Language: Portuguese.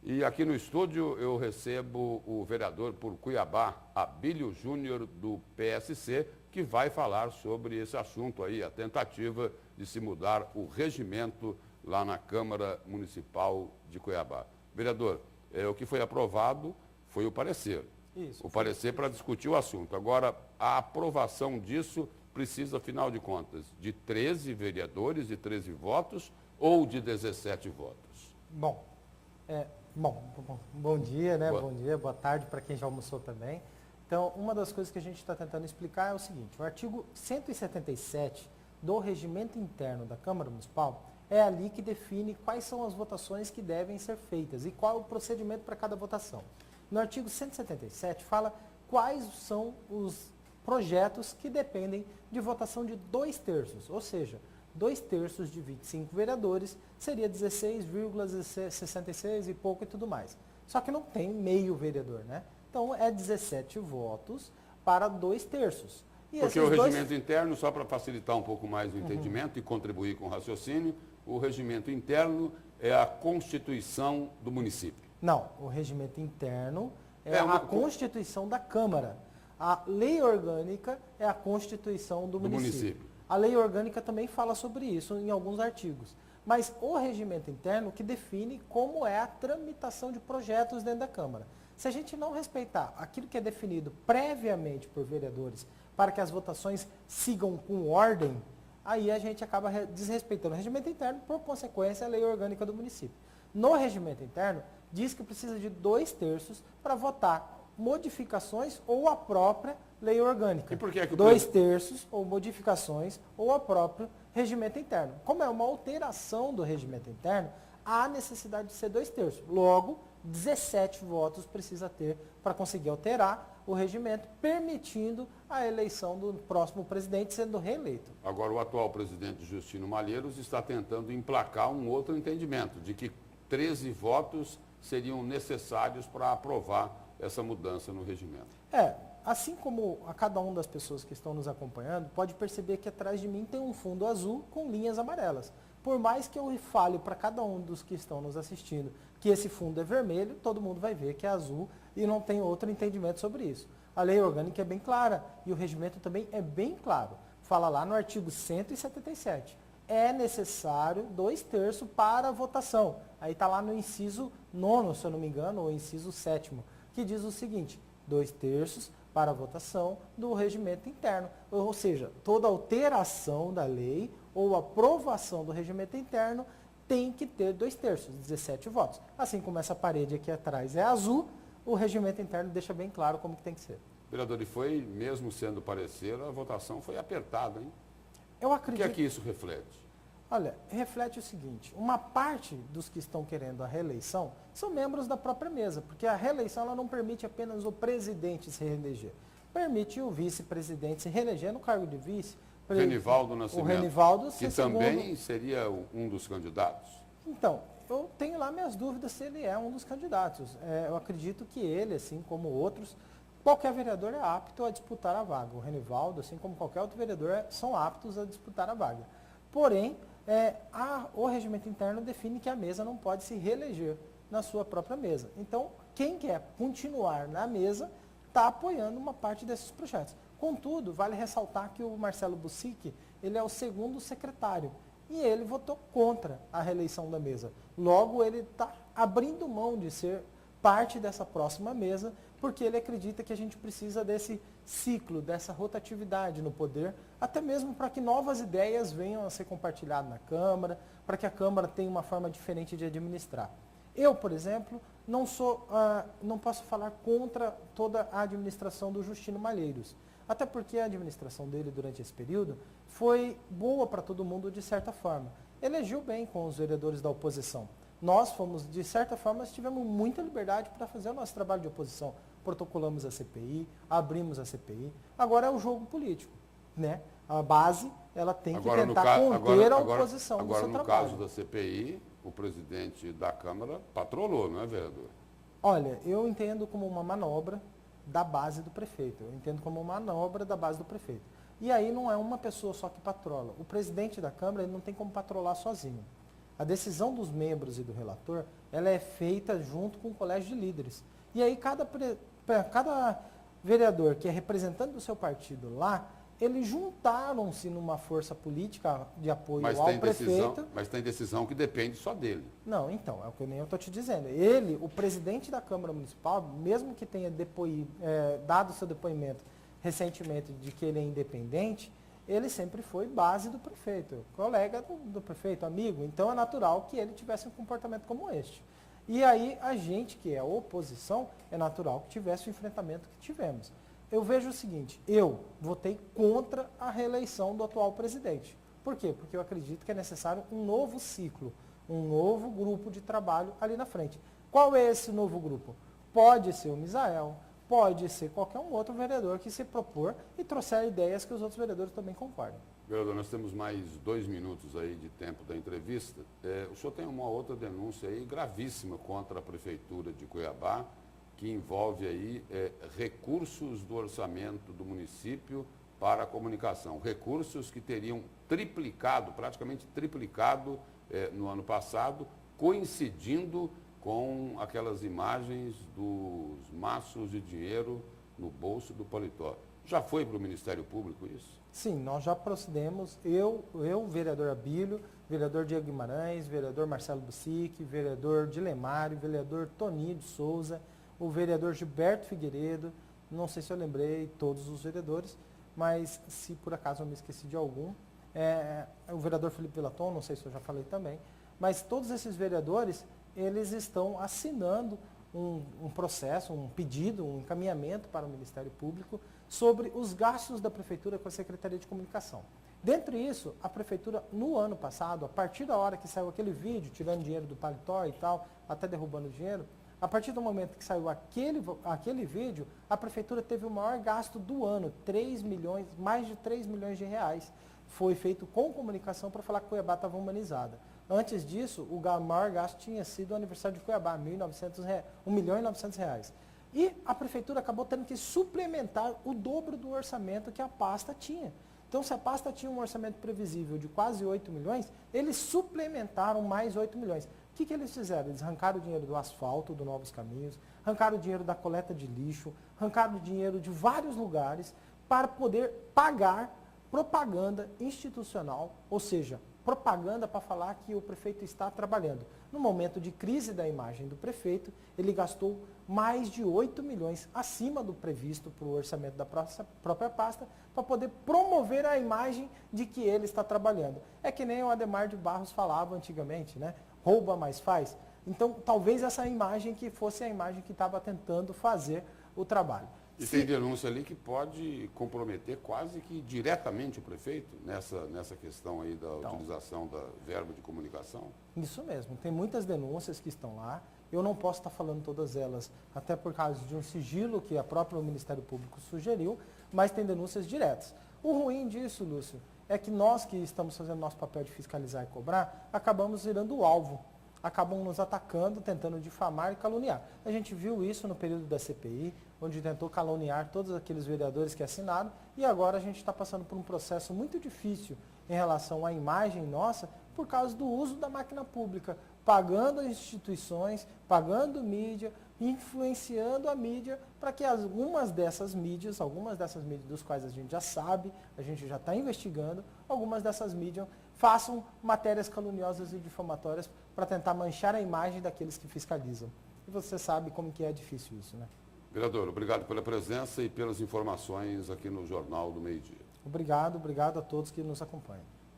E aqui no estúdio eu recebo o vereador por Cuiabá, Abílio Júnior, do PSC, que vai falar sobre esse assunto aí, a tentativa de se mudar o regimento lá na Câmara Municipal de Cuiabá. Vereador, o que foi aprovado foi o parecer. Isso. O parecer para discutir o assunto. Agora, a aprovação disso precisa, afinal de contas, de 13 vereadores e 13 votos ou de 17 votos? Bom dia, né? Bom dia, boa tarde para quem já almoçou também. Então, uma das coisas que a gente está tentando explicar é o seguinte: o artigo 177 do Regimento Interno da Câmara Municipal é ali que define quais são as votações que devem ser feitas e qual é o procedimento para cada votação. No artigo 177 fala quais são os projetos que dependem de votação de 2/3, ou seja, 2/3 de 25 vereadores seria 16,66 e pouco e tudo mais. Só que não tem meio vereador, né? Então é 17 votos para 2/3. Porque o regimento interno, só para facilitar um pouco mais o entendimento e contribuir com o raciocínio, o regimento interno é a Constituição do município. Não, o regimento interno é a Constituição da Câmara. A lei orgânica é a Constituição do município. A lei orgânica também fala sobre isso em alguns artigos. Mas o regimento interno que define como é a tramitação de projetos dentro da Câmara. Se a gente não respeitar aquilo que é definido previamente por vereadores para que as votações sigam com ordem, aí a gente acaba desrespeitando o regimento interno, por consequência, a lei orgânica do município. No regimento interno, diz que precisa de 2/3 para votar modificações ou a própria lei orgânica. E por que é que 2/3 ou modificações ou a própria regimento interno. Como é uma alteração do regimento interno, há necessidade de ser 2/3. Logo, 17 votos precisa ter para conseguir alterar o regimento, permitindo a eleição do próximo presidente sendo reeleito. Agora, o atual presidente Justino Malheiros está tentando emplacar um outro entendimento, de que 13 votos seriam necessários para aprovar essa mudança no regimento. Assim como a cada uma das pessoas que estão nos acompanhando, pode perceber que atrás de mim tem um fundo azul com linhas amarelas. Por mais que eu fale para cada um dos que estão nos assistindo que esse fundo é vermelho, todo mundo vai ver que é azul e não tem outro entendimento sobre isso. A lei orgânica é bem clara e o regimento também é bem claro. Fala lá no artigo 177. É necessário 2/3 para a votação. Aí está lá no inciso 9º, se eu não me engano, ou inciso 7º, que diz o seguinte: 2/3 para a votação do regimento interno. Ou seja, toda alteração da lei ou aprovação do regimento interno tem que ter 2/3, 17 votos. Assim como essa parede aqui atrás é azul, o regimento interno deixa bem claro como que tem que ser. Vereador, e foi, mesmo sendo parecer, a votação foi apertada, hein? Eu acredito... O que é que isso reflete? Olha, reflete o seguinte: uma parte dos que estão querendo a reeleição são membros da própria mesa, porque a reeleição ela não permite apenas o presidente se reeleger, permite o vice-presidente se reeleger no cargo de vice. Renivaldo Nascimento, o Renivaldo, que também seria um dos candidatos. Então, eu tenho lá minhas dúvidas se ele é um dos candidatos. Eu acredito que ele, assim como outros, qualquer vereador é apto a disputar a vaga. O Renivaldo, assim como qualquer outro vereador, são aptos a disputar a vaga. Porém, o regimento interno define que a mesa não pode se reeleger na sua própria mesa. Então, quem quer continuar na mesa está apoiando uma parte desses projetos. Contudo, vale ressaltar que o Marcelo Bussic, ele é o segundo secretário e ele votou contra a reeleição da mesa. Logo, ele está abrindo mão de ser parte dessa próxima mesa, porque ele acredita que a gente precisa desse ciclo, dessa rotatividade no poder, até mesmo para que novas ideias venham a ser compartilhadas na Câmara, para que a Câmara tenha uma forma diferente de administrar. Eu, por exemplo, não posso falar contra toda a administração do Justino Malheiros, até porque a administração dele durante esse período foi boa para todo mundo de certa forma. Elegeu bem com os vereadores da oposição. Nós fomos, de certa forma, tivemos muita liberdade para fazer o nosso trabalho de oposição. Protocolamos a CPI, abrimos a CPI. Agora é o jogo político, né? A base, ela tem que tentar conter a oposição do seu trabalho. Agora, no caso da CPI, o presidente da Câmara patrolou, não é, vereador? Olha, eu entendo como uma manobra da base do prefeito. Eu entendo como uma manobra da base do prefeito. E aí não é uma pessoa só que patrola. O presidente da Câmara ele não tem como patrolar sozinho. A decisão dos membros e do relator, ela é feita junto com o colégio de líderes. E aí cada vereador que é representante do seu partido lá, eles juntaram-se numa força política de apoio ao prefeito. Mas tem decisão que depende só dele. Não, então, é o que nem eu estou te dizendo. Ele, o presidente da Câmara Municipal, mesmo que tenha dado seu depoimento recentemente de que ele é independente, ele sempre foi base do prefeito, colega do prefeito, amigo. Então é natural que ele tivesse um comportamento como este. E aí a gente, que é a oposição, é natural que tivesse o enfrentamento que tivemos. Eu vejo o seguinte, eu votei contra a reeleição do atual presidente. Por quê? Porque eu acredito que é necessário um novo ciclo, um novo grupo de trabalho ali na frente. Qual é esse novo grupo? Pode ser o Misael, pode ser qualquer um outro vereador que se propor e trouxer ideias que os outros vereadores também concordam. Vereador, nós temos mais 2 minutos aí de tempo da entrevista. O senhor tem uma outra denúncia aí gravíssima contra a Prefeitura de Cuiabá, que envolve aí recursos do orçamento do município para a comunicação. Recursos que teriam triplicado, praticamente triplicado no ano passado, coincidindo com aquelas imagens dos maços de dinheiro no bolso do paletó. Já foi para o Ministério Público isso? Sim, nós já procedemos, eu vereador Abílio, vereador Diego Guimarães, vereador Marcelo Bussic, vereador Dilemário, vereador Toninho de Souza, o vereador Gilberto Figueiredo, não sei se eu lembrei todos os vereadores, mas se por acaso eu me esqueci de algum, o vereador Felipe Vilaton, não sei se eu já falei também, mas todos esses vereadores, eles estão assinando um processo, um pedido, um encaminhamento para o Ministério Público sobre os gastos da Prefeitura com a Secretaria de Comunicação. Dentre isso, a Prefeitura, no ano passado, a partir da hora que saiu aquele vídeo, tirando dinheiro do paletó e tal, até derrubando dinheiro, a partir do momento que saiu aquele vídeo, a Prefeitura teve o maior gasto do ano, mais de 3 milhões de reais. Foi feito com comunicação para falar que Cuiabá estava humanizada. Antes disso, o maior gasto tinha sido o aniversário de Cuiabá, R$1.900.000. E a Prefeitura acabou tendo que suplementar o dobro do orçamento que a pasta tinha. Então, se a pasta tinha um orçamento previsível de quase 8 milhões, eles suplementaram mais 8 milhões. O que eles fizeram? Eles arrancaram o dinheiro do asfalto, do Novos Caminhos, arrancaram o dinheiro da coleta de lixo, arrancaram o dinheiro de vários lugares para poder pagar propaganda institucional, ou seja, propaganda para falar que o prefeito está trabalhando. No momento de crise da imagem do prefeito, ele gastou mais de 8 milhões acima do previsto para o orçamento da própria pasta, para poder promover a imagem de que ele está trabalhando. É que nem o Adhemar de Barros falava antigamente, né? Rouba, mas faz. Então, talvez essa imagem que fosse a imagem que estava tentando fazer o trabalho. E tem denúncia ali que pode comprometer quase que diretamente o prefeito nessa questão aí da utilização da verba de comunicação? Isso mesmo, tem muitas denúncias que estão lá. Eu não posso estar falando todas elas, até por causa de um sigilo que a própria Ministério Público sugeriu, mas tem denúncias diretas. O ruim disso, Lúcio, é que nós que estamos fazendo nosso papel de fiscalizar e cobrar, acabamos virando o alvo. Acabam nos atacando, tentando difamar e caluniar. A gente viu isso no período da CPI, onde tentou caluniar todos aqueles vereadores que assinaram, e agora a gente está passando por um processo muito difícil em relação à imagem nossa, por causa do uso da máquina pública, pagando as instituições, pagando mídia, influenciando a mídia, para que algumas dessas mídias, dos quais a gente já sabe, a gente já está investigando, algumas dessas mídias façam matérias caluniosas e difamatórias para tentar manchar a imagem daqueles que fiscalizam. E você sabe como que é difícil isso, né? Vereador, obrigado pela presença e pelas informações aqui no Jornal do Meio-Dia. Obrigado a todos que nos acompanham.